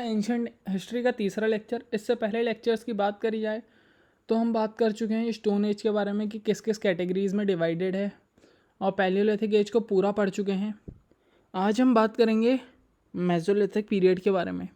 Ancient history का तीसरा lecture. इससे पहले लेक्चर्स की बात करी जाए तो हम बात कर चुके हैं स्टोन एज के बारे में कि किस किस कैटेगरीज में डिवाइडेड है, और पैलियोलिथिक एज को पूरा पढ़ चुके हैं। आज हम बात करेंगे मेसोलिथिक पीरियड के बारे में।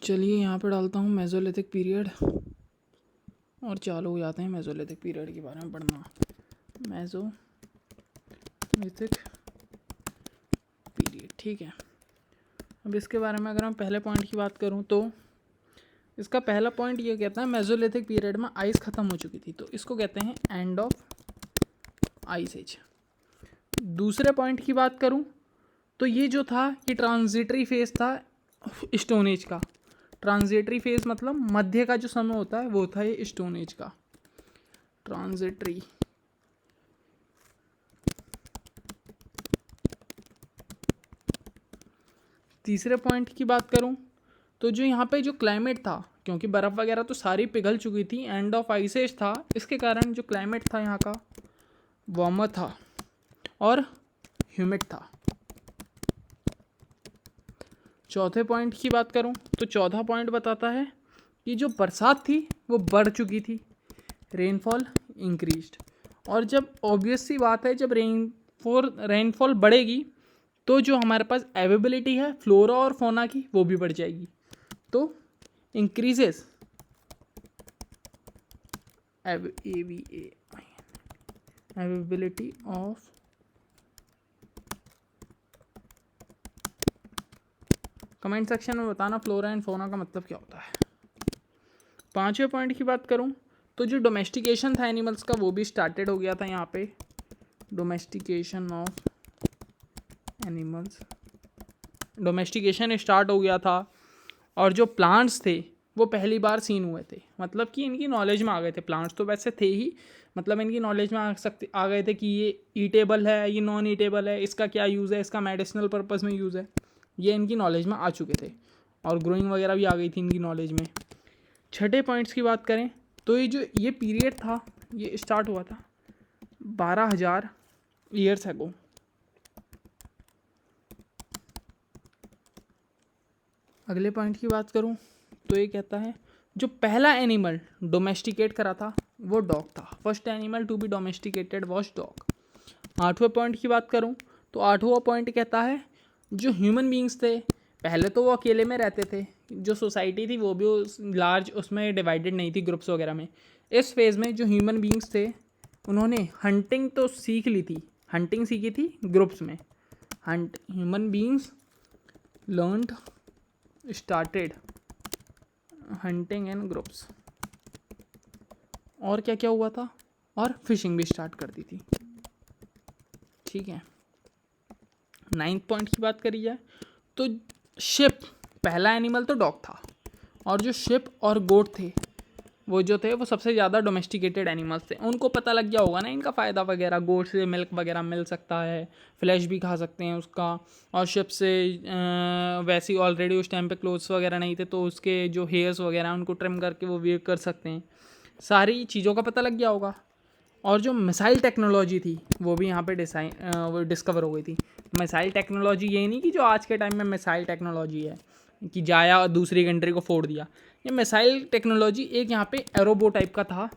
चलिए यहाँ पे डालता हूँ मेसोलिथिक पीरियड और चालू हो जाते हैं मेसोलिथिक पीरियड के बारे में पढ़ना। मेसोलिथिक पीरियड, ठीक है। अब इसके बारे में अगर मैं पहले पॉइंट की बात करूं तो इसका पहला पॉइंट ये कहता है मेसोलिथिक पीरियड में आइस ख़त्म हो चुकी थी, तो इसको कहते हैं एंड ऑफ आइस एज। दूसरे पॉइंट की बात करूं तो ये जो था ये ट्रांजिटरी फेज था स्टोन एज का। ट्रांजिटरी फेज मतलब मध्य का जो समय होता है वो था ये स्टोन एज का ट्रांजिटरी। तीसरे पॉइंट की बात करूं तो जो यहाँ पे जो क्लाइमेट था, क्योंकि बर्फ़ वगैरह तो सारी पिघल चुकी थी, एंड ऑफ आइस एज था, इसके कारण जो क्लाइमेट था यहाँ का वार्मर था और ह्यूमिड था। चौथे पॉइंट की बात करूं तो चौथा पॉइंट बताता है कि जो बरसात थी वो बढ़ चुकी थी, रेनफॉल इंक्रीज्ड। और जब ऑब्वियस सी बात है, जब रेनफॉल बढ़ेगी तो जो हमारे पास अवेलेबिलिटी है फ्लोरा और फौना की वो भी बढ़ जाएगी, तो increases availability of comment section में बताना फ्लोरा एंड फौना का मतलब क्या होता है। पांचवें पॉइंट की बात करूं तो जो डोमेस्टिकेशन था एनिमल्स का वो भी स्टार्टेड हो गया था। यहाँ पे domestication of animals, domestication start हो गया था, और जो प्लांट्स थे वो पहली बार सीन हुए थे, मतलब कि इनकी नॉलेज में आ गए थे। प्लांट्स तो वैसे थे ही, मतलब इनकी नॉलेज में आ गए थे कि ये ईटेबल है, ये नॉन ईटेबल है, इसका क्या यूज़ है, इसका मेडिसिनल पर्पज़ में यूज़ है, ये इनकी नॉलेज में आ चुके थे, और ग्रोइंग वगैरह भी आ गई थी इनकी नॉलेज में। छठे पॉइंट्स की बात करें तो ये पीरियड था ये स्टार्ट हुआ था 12,000 ईयर्स अगो। अगले पॉइंट की बात करूं तो ये कहता है जो पहला एनिमल डोमेस्टिकेट करा था वो डॉग था। First animal to be domesticated was dog. आठवें पॉइंट की बात करूं तो आठवां पॉइंट कहता है जो ह्यूमन बींग्स थे पहले तो वो अकेले में रहते थे, जो सोसाइटी थी वो भी लार्ज उसमें डिवाइडेड नहीं थी ग्रुप्स वगैरह में। इस फेज़ में जो ह्यूमन बींग्स थे उन्होंने हंटिंग तो सीख ली थी, हंटिंग सीखी थी ग्रुप्स में। Human beings learned started hunting in groups. और क्या क्या हुआ था, और फिशिंग भी स्टार्ट कर दी थी, ठीक है। नाइन्थ पॉइंट की बात करी जाए तो शिप, पहला एनिमल तो डॉग था, और जो शिप और गोट थे वो जो थे वो सबसे ज़्यादा डोमेस्टिकेटेड एनिमल्स थे। उनको पता लग गया होगा ना इनका फ़ायदा वगैरह, गोट से मिल्क वगैरह मिल सकता है, फ्लैश भी खा सकते हैं उसका, और शिप से वैसे ही ऑलरेडी उस टाइम पे क्लोथ्स वगैरह नहीं थे तो उसके जो हेयर्स वगैरह उनको ट्रिम करके वो वेयर कर सकते हैं। सारी चीज़ों का पता लग गया होगा। और जो मिसाइल टेक्नोलॉजी थी वो भी यहाँ पे डिस्कवर हो गई थी। मिसाइल टेक्नोलॉजी ये नहीं कि जो आज के टाइम में मिसाइल टेक्नोलॉजी है कि जाया और दूसरी कंट्री को फोड़ दिया। ये मिसाइल टेक्नोलॉजी एक यहाँ पे एरोबो टाइप का था,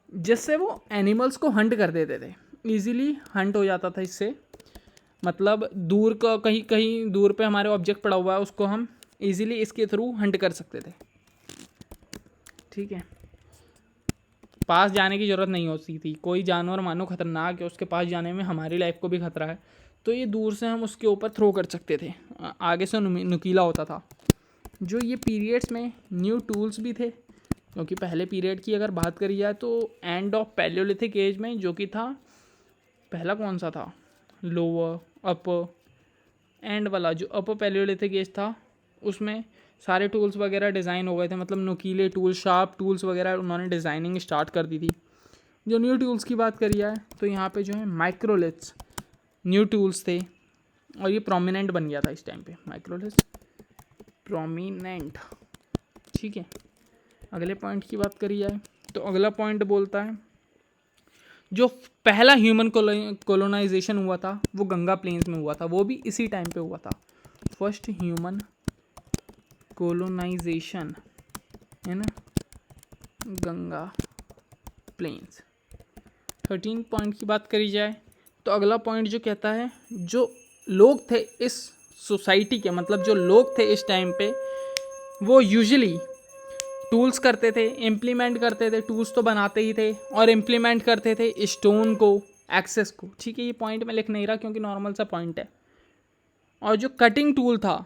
जिससे वो एनिमल्स को हंट कर देते थे, ईजिली हंट हो जाता था इससे। मतलब दूर का कहीं कहीं दूर पे हमारे ऑब्जेक्ट पड़ा हुआ है उसको हम ईजिली इसके थ्रू हंट कर सकते थे, ठीक है। पास जाने की ज़रूरत नहीं होती थी, कोई जानवर मानो ख़तरनाक है उसके पास जाने में हमारी लाइफ को भी खतरा है तो ये दूर से हम उसके ऊपर थ्रो कर सकते थे, आगे से नुकीला होता था। जो ये पीरियड्स में न्यू टूल्स भी थे, क्योंकि पहले पीरियड की अगर बात करी जाए तो एंड ऑफ पैलियोलिथिक एज में जो कि था पहला कौन सा था, लोअर अपर एंड वाला जो अपर पैलियोलिथिक एज था उसमें सारे टूल्स वगैरह डिज़ाइन हो गए थे, मतलब नुकीले टूल्स, शार्प टूल्स वगैरह उन्होंने डिज़ाइनिंग स्टार्ट कर दी थी। जो न्यू टूल्स की बात करी जाए तो यहाँ पे जो है माइक्रोलिथ्स न्यू टूल्स थे, और ये प्रोमिनेंट बन गया था इस टाइम पे, माइक्रोलिथ्स प्रोमिनेंट, ठीक है। अगले पॉइंट की बात करी जाए तो अगला पॉइंट बोलता है जो पहला ह्यूमन कोलोनाइजेशन हुआ था वो गंगा प्लेन्स में हुआ था, वो भी इसी टाइम पे हुआ था। फर्स्ट ह्यूमन कोलोनाइजेशन इन गंगा प्लेन्स। 13 पॉइंट की बात करी जाए तो अगला पॉइंट जो कहता है, जो लोग थे इस सोसाइटी के, मतलब जो लोग थे इस टाइम पे, वो यूजुअली टूल्स करते थे, इम्प्लीमेंट करते थे, टूल्स तो बनाते ही थे और इम्प्लीमेंट करते थे स्टोन को, एक्सेस को। ठीक है, ये पॉइंट मैं लिख नहीं रहा क्योंकि नॉर्मल सा पॉइंट है। और जो कटिंग टूल था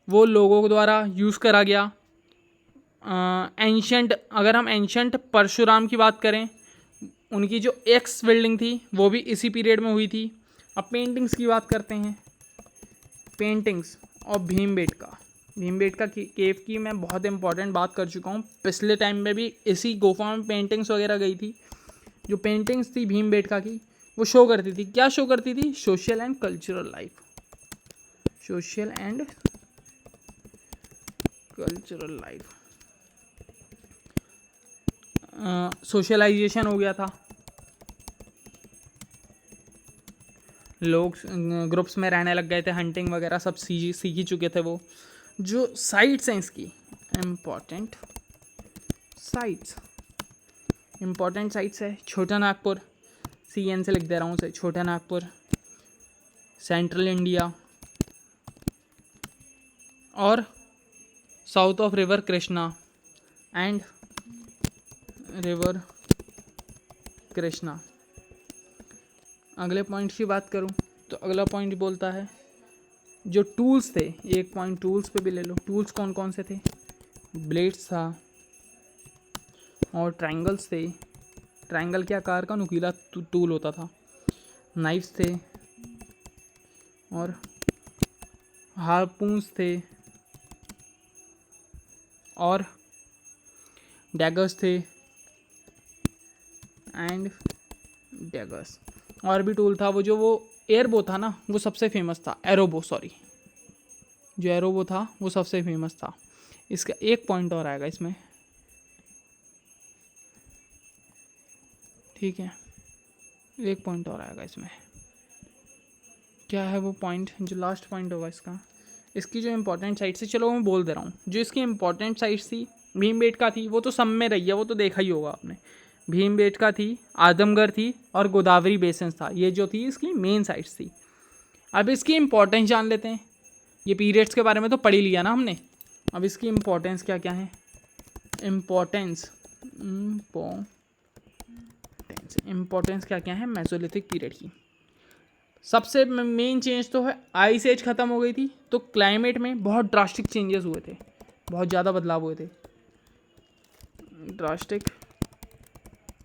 वो लोगों द्वारा यूज़ करा गया। एंशंट, अगर हम एंशंट परशुराम की बात करें, उनकी जो एक्स बिल्डिंग थी वो भी इसी पीरियड में हुई थी। अब पेंटिंग्स की बात करते हैं, पेंटिंग्स और भीमबेटका केव की मैं बहुत इंपॉर्टेंट बात कर चुका हूँ। पिछले टाइम में भी इसी गुफा में पेंटिंग्स वगैरह गई थी। जो पेंटिंग्स थी भीमबेटका की, वो शो करती थी, क्या शो करती थी? Social and cultural life, social and cultural life. Socialization हो गया था, लोग ग्रुप्स में रहने लग गए थे, हंटिंग वगैरह सब सीख ही चुके थे वो। जो साइट्स हैं इसकी, इम्पॉर्टेंट साइट्स है छोटा नागपुर, CN से लिख दे रहा हूँ उसे, छोटा नागपुर, सेंट्रल इंडिया और south of river Krishna and river Krishna. अगले पॉइंट की बात करूं तो अगला पॉइंट बोलता है जो टूल्स थे, एक पॉइंट टूल्स पे भी ले लो। टूल्स कौन कौन से थे? ब्लेड्स था और ट्रायंगल्स थे, ट्रायंगल के आकार का नुकीला टूल होता था, नाइफ्स थे और हार्पून्स थे और डैगर्स थे एंड डैगर्स। और भी टूल था, वो एरोबो था ना, वो सबसे फेमस था, जो एरोबो था वो सबसे फेमस था। इसका एक पॉइंट और आएगा इसमें, ठीक है, एक पॉइंट और आएगा इसमें। क्या है वो पॉइंट? जो लास्ट पॉइंट होगा इसकी जो इम्पोर्टेंट साइट्स थी, चलो मैं बोल दे रहा हूँ। जो इसकी इम्पोर्टेंट साइट्स थी भीमबेटका थी, वो तो सब में रही है, वो तो देखा ही होगा आपने। भीमबेटका थी, आदमगढ़ थी और गोदावरी बेसिन था, ये जो थी इसकी मेन साइट्स थी। अब इसकी इम्पोर्टेंस जान लेते हैं। ये पीरियड्स के बारे में तो पढ़ ही लिया ना हमने, अब इसकी इम्पोर्टेंस क्या क्या है? इम्पोर्टेंस क्या क्या है मेसोलिथिक पीरियड की? सबसे मेन चेंज तो है, आइस एज ख़त्म हो गई थी, तो क्लाइमेट में बहुत ड्रास्टिक चेंजेस हुए थे, बहुत ज़्यादा बदलाव हुए थे, ड्रास्टिक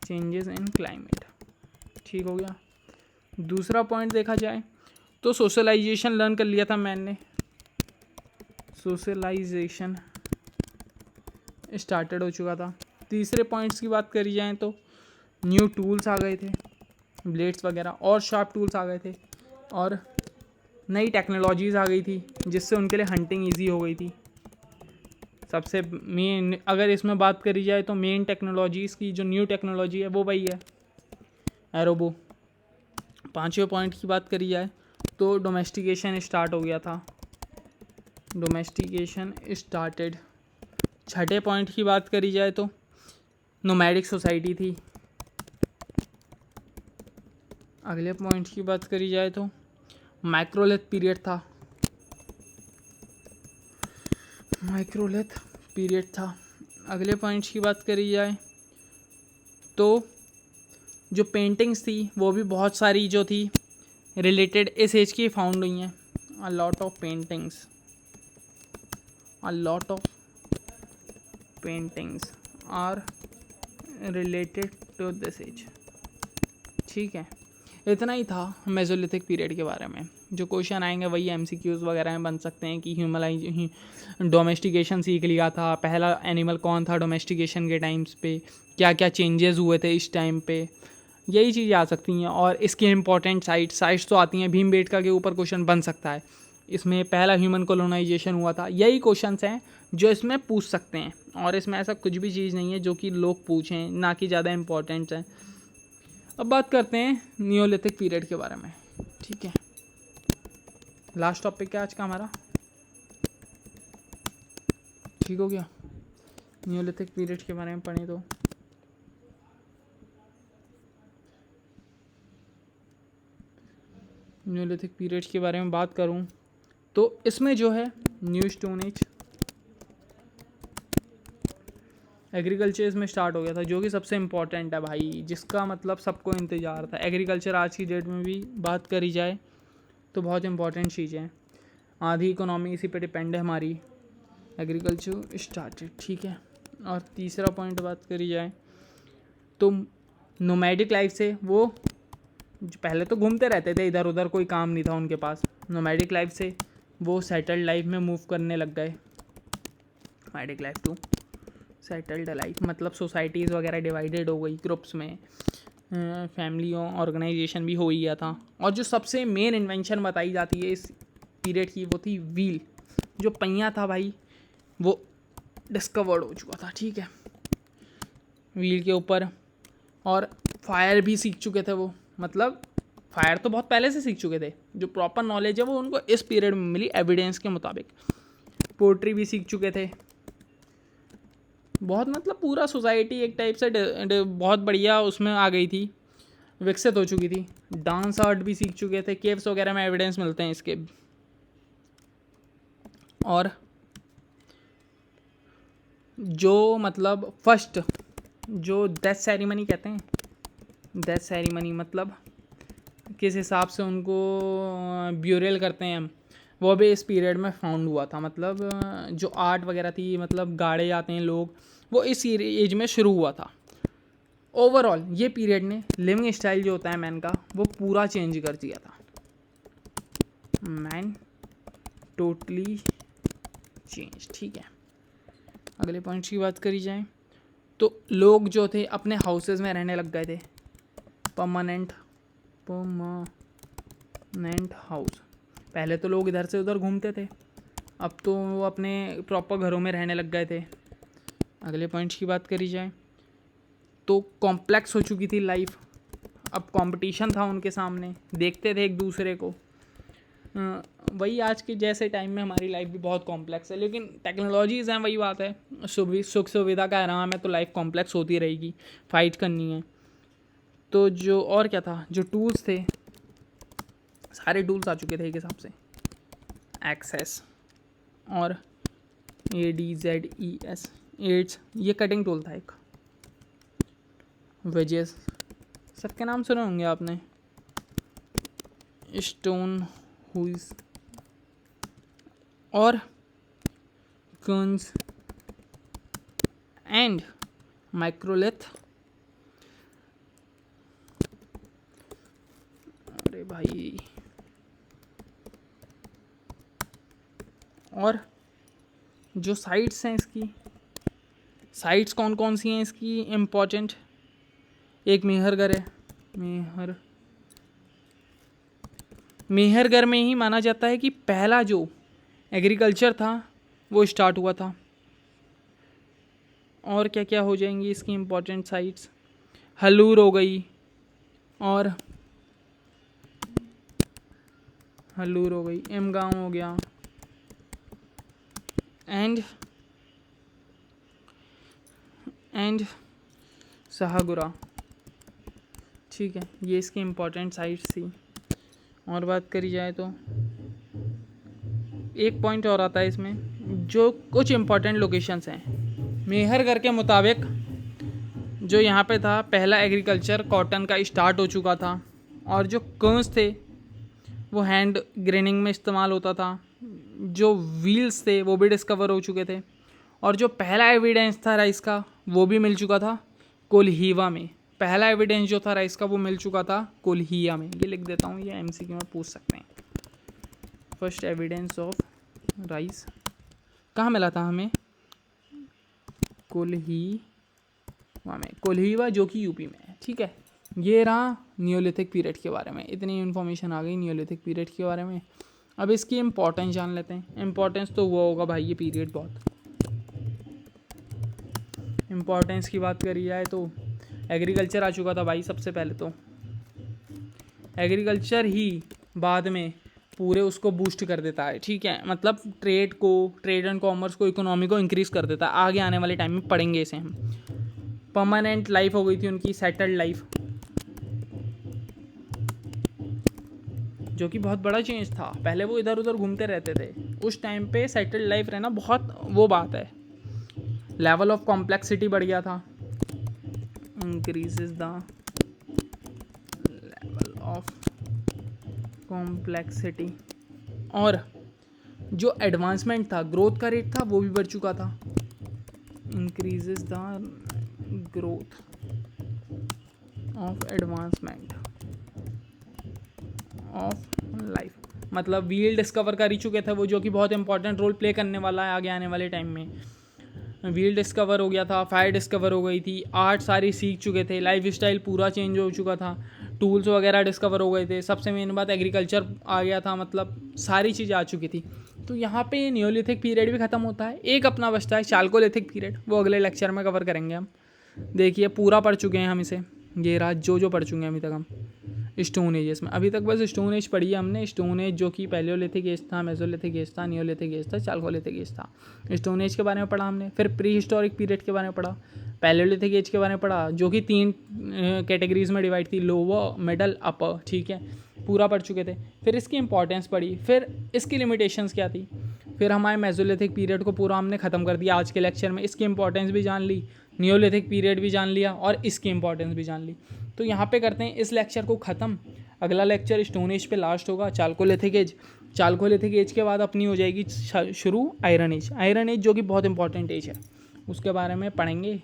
चेंजेस इन क्लाइमेट। ठीक हो गया। दूसरा पॉइंट देखा जाए तो सोशलाइजेशन लर्न कर लिया था मैंने, सोशलाइजेशन स्टार्टेड हो चुका था। तीसरे पॉइंट्स की बात करी जाए तो न्यू टूल्स आ गए थे, ब्लेड्स वगैरह और शार्प टूल्स आ गए थे और नई टेक्नोलॉजीज़ आ गई थी जिससे उनके लिए हंटिंग ईजी हो गई थी। सबसे मेन अगर इसमें बात करी जाए तो मेन टेक्नोलॉजीज़ की जो न्यू टेक्नोलॉजी है वो वही है एरोबो। पांचवें पॉइंट की बात करी जाए तो डोमेस्टिकेशन स्टार्ट हो गया था, डोमेस्टिकेशन स्टार्टेड। छठे पॉइंट की बात करी जाए तो नोमैडिक सोसाइटी थी। अगले पॉइंट की बात करी जाए तो माइक्रोलिथ पीरियड था, अगले पॉइंट्स की बात करी जाए तो जो पेंटिंग्स थी वो भी बहुत सारी जो थी रिलेटेड इस एज की फाउंड हुई हैं। A lot of paintings are related to this age. ठीक है, इतना ही था मेसोलिथिक पीरियड के बारे में। जो क्वेश्चन आएंगे वही MCQs वगैरह में बन सकते हैं कि डोमेस्टिकेशन सीख लिया था, पहला एनिमल कौन था डोमेस्टिकेशन के टाइम्स पे, क्या क्या चेंजेस हुए थे इस टाइम पे, यही चीज़ें आ सकती हैं। और इसकी इंपॉर्टेंट साइट्स तो आती हैं। भीमबेटका के ऊपर क्वेश्चन बन सकता है, इसमें पहला ह्यूमन कॉलोनाइजेशन हुआ था, यही क्वेश्चंस हैं जो इसमें पूछ सकते हैं। और इसमें ऐसा कुछ भी चीज़ नहीं है जो कि लोग पूछें, ना कि ज़्यादा इंपॉर्टेंट है। अब बात करते हैं नियोलिथिक पीरियड के बारे में। ठीक है, लास्ट टॉपिक है आज का हमारा, ठीक हो गया। न्यूलिथिक पीरियड के बारे में पढ़ें तो न्यूलिथिक पीरियड के बारे में बात करूं तो इसमें जो है न्यू स्टोन एज, एग्रीकल्चर इसमें स्टार्ट हो गया था, जो कि सबसे इम्पोर्टेंट है भाई, जिसका मतलब सबको इंतज़ार था। एग्रीकल्चर आज की डेट में भी बात करी जाए तो बहुत इंपॉर्टेंट चीज़ है, आधी इकोनॉमी इसी पे डिपेंड है हमारी। एग्रीकल्चर स्टार्टेड, ठीक है। और तीसरा पॉइंट बात करी जाए तो नोमैडिक लाइफ से वो पहले तो घूमते रहते थे इधर उधर, कोई काम नहीं था उनके पास। नोमैडिक लाइफ से वो सेटल्ड लाइफ में मूव करने लग गए। Nomadic life to settled life मतलब सोसाइटीज़ वगैरह डिवाइडेड हो गई ग्रुप्स में, फैमिलियों ऑर्गेनाइजेशन भी हो ही गया था। और जो सबसे मेन इन्वेंशन बताई जाती है इस पीरियड की वो थी व्हील। जो पहिया था भाई वो डिस्कवर्ड हो चुका था, ठीक है, व्हील के ऊपर। और फायर भी सीख चुके थे वो, मतलब फायर तो बहुत पहले से सीख चुके थे। जो प्रॉपर नॉलेज है वो उनको इस पीरियड में मिली एविडेंस के मुताबिक। पोट्री भी सीख चुके थे बहुत, मतलब पूरा सोसाइटी एक टाइप से बहुत बढ़िया उसमें आ गई थी, विकसित हो चुकी थी। डांस आर्ट भी सीख चुके थे, केव्स वगैरह में एविडेंस मिलते हैं इसके। और जो मतलब फर्स्ट जो डेथ सेरेमनी कहते हैं, डेथ सेरेमनी मतलब किस हिसाब से उनको ब्यूरियल करते हैं हम, वो भी इस पीरियड में फाउंड हुआ था। मतलब जो आर्ट वगैरह थी, मतलब गाड़े जाते हैं लोग, वो इस एज में शुरू हुआ था। ओवरऑल ये पीरियड ने लिविंग स्टाइल जो होता है मैन का वो पूरा चेंज कर दिया था। मैन टोटली चेंज, ठीक है। अगले पॉइंट्स की बात करी जाए तो लोग जो थे अपने हाउसेस में रहने लग गए थे। परमानेंट हाउस, पहले तो लोग इधर से उधर घूमते थे, अब तो वो अपने प्रॉपर घरों में रहने लग गए थे। अगले पॉइंट्स की बात करी जाए तो कॉम्प्लेक्स हो चुकी थी लाइफ, अब कंपटीशन था उनके सामने, देखते थे एक दूसरे को। वही आज के जैसे टाइम में हमारी लाइफ भी बहुत कॉम्प्लेक्स है, लेकिन टेक्नोलॉजीज़ हैं, वही बात है, सुख सुविधा का आराम है तो लाइफ कॉम्प्लेक्स होती रहेगी, फाइट करनी है। तो जो और क्या था, जो टूल्स थे सारे टूल्स आ चुके थे एक हिसाब से। एक्सेस और ADZES एड्स, ये कटिंग टूल था एक। वेजेस सबके नाम सुने होंगे आपने, स्टोन हुईज और कन्स एंड माइक्रोलिथ। अरे भाई, और जो साइट्स हैं इसकी, साइट्स कौन कौन सी हैं इसकी इम्पोर्टेंट, एक मेहरगढ़ है। मेहरगढ़ में ही माना जाता है कि पहला जो एग्रीकल्चर था वो स्टार्ट हुआ था। और क्या क्या हो जाएंगी इसकी इम्पोर्टेंट साइट्स, हलूर हो गई, और हलूर हो गई, इमगांव हो गया, एंड शाहगुरा, ठीक है। ये इसकी इम्पोर्टेंट साइट्स थी। और बात करी जाए तो एक पॉइंट और आता है इसमें, जो कुछ इम्पोर्टेंट लोकेशंस हैं। मेहरगढ़ के मुताबिक जो यहाँ पे था पहला एग्रीकल्चर कॉटन का स्टार्ट हो चुका था, और जो कर्न्स थे वो हैंड ग्रेनिंग में इस्तेमाल होता था, जो व्हील्स थे वो भी डिस्कवर हो चुके थे, और जो पहला एविडेंस था राइस का वो भी मिल चुका था कोल्हिवा में। पहला एविडेंस जो था राइस का वो मिल चुका था कोल्हिया में। ये लिख देता हूँ, ये MCQ में पूछ सकते हैं। फर्स्ट एविडेंस ऑफ राइस कहाँ मिला था हमें, कोल्हिवा में, कोल्हिवा जो कि यूपी में है, ठीक है। ये रहा नियोलिथिक पीरियड के बारे में, इतनी इन्फॉर्मेशन आ गई नियोलिथिक पीरियड के बारे में। अब इसकी इम्पोर्टेंस जान लेते हैं। इम्पोर्टेंस तो वो होगा भाई, ये पीरियड बहुत इम्पोर्टेंस की बात करी जाए तो एग्रीकल्चर आ चुका था भाई। सबसे पहले तो एग्रीकल्चर ही बाद में पूरे उसको बूस्ट कर देता है, ठीक है, मतलब ट्रेड एंड कॉमर्स को, इकोनॉमी को इंक्रीज़ कर देता है। आगे आने वाले टाइम में पढ़ेंगे इसे हम। परमानेंट लाइफ हो गई थी उनकी, सेटल्ड लाइफ, जो कि बहुत बड़ा चेंज था। पहले वो इधर उधर घूमते रहते थे, उस टाइम पे सेटल्ड लाइफ रहना बहुत वो बात है। लेवल ऑफ कॉम्प्लेक्सिटी बढ़ गया था, increases the level of complexity, और जो एडवांसमेंट था, ग्रोथ का रेट था, वो भी बढ़ चुका था। Increases the growth of advancement of life, मतलब व्हील डिस्कवर कर ही चुके थे वो, जो कि बहुत इंपॉर्टेंट रोल प्ले करने वाला है आगे आने वाले टाइम में। व्हील डिस्कवर हो गया था, फायर डिस्कवर हो गई थी, आर्ट सारी सीख चुके थे, लाइफ स्टाइल पूरा चेंज हो चुका था, टूल्स वगैरह डिस्कवर हो गए थे, सबसे मेन बात एग्रीकल्चर आ गया था, मतलब सारी चीज़ें आ चुकी थी। तो यहाँ पे नियोलिथिक पीरियड भी ख़त्म होता है। एक अपना बचता है चाल्कोलिथिक पीरियड, वो अगले लेक्चर में कवर करेंगे हम। देखिए पूरा पढ़ चुके हैं हम इसे, ये रहा जो पढ़ चुके हैं अभी तक हम स्टोन एजेस में। अभी तक बस स्टोन एज पढ़ी है हमने। स्टोन एज जो कि पैलियोलिथिक एज था, मेसोलिथिक एज था, नियोलिथिक एज था, चाल्कोलिथिक एज था। स्टोन एज के बारे में पढ़ा हमने। फिर प्री हिस्टोरिक पीरियड के बारे में पढ़ा, पैलियोलिथिक एज के बारे में पढ़ा, जो कि 3 कैटेगरीज में डिवाइड थी, लोअर, मिडल, अपर, ठीक है, पूरा पढ़ चुके थे। फिर इसकी इंपॉर्टेंस पढ़ी, फिर इसकी लिमिटेशंस क्या थी, फिर हमारे मेसोलिथिक पीरियड को पूरा हमने ख़त्म कर दिया आज के लेक्चर में। इसकी इंपॉर्टेंस भी जान ली, नियोलिथिक पीरियड भी जान लिया और इसकी इंपॉर्टेंस भी जान ली। तो यहाँ पे करते हैं इस लेक्चर को ख़त्म। अगला लेक्चर स्टोन एज पे लास्ट होगा, चाल्कोलिथिक एज। चाल्कोलिथिक एज के बाद अपनी हो जाएगी शुरू आयरन एज। आयरन एज जो कि बहुत इंपॉर्टेंट एज है, उसके बारे में पढ़ेंगे।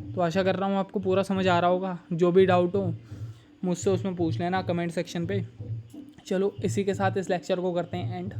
तो आशा कर रहा हूँ आपको पूरा समझ आ रहा होगा। जो भी डाउट हो मुझसे उसमें पूछ लेना कमेंट सेक्शन पे। चलो इसी के साथ इस लेक्चर को करते हैं एंड।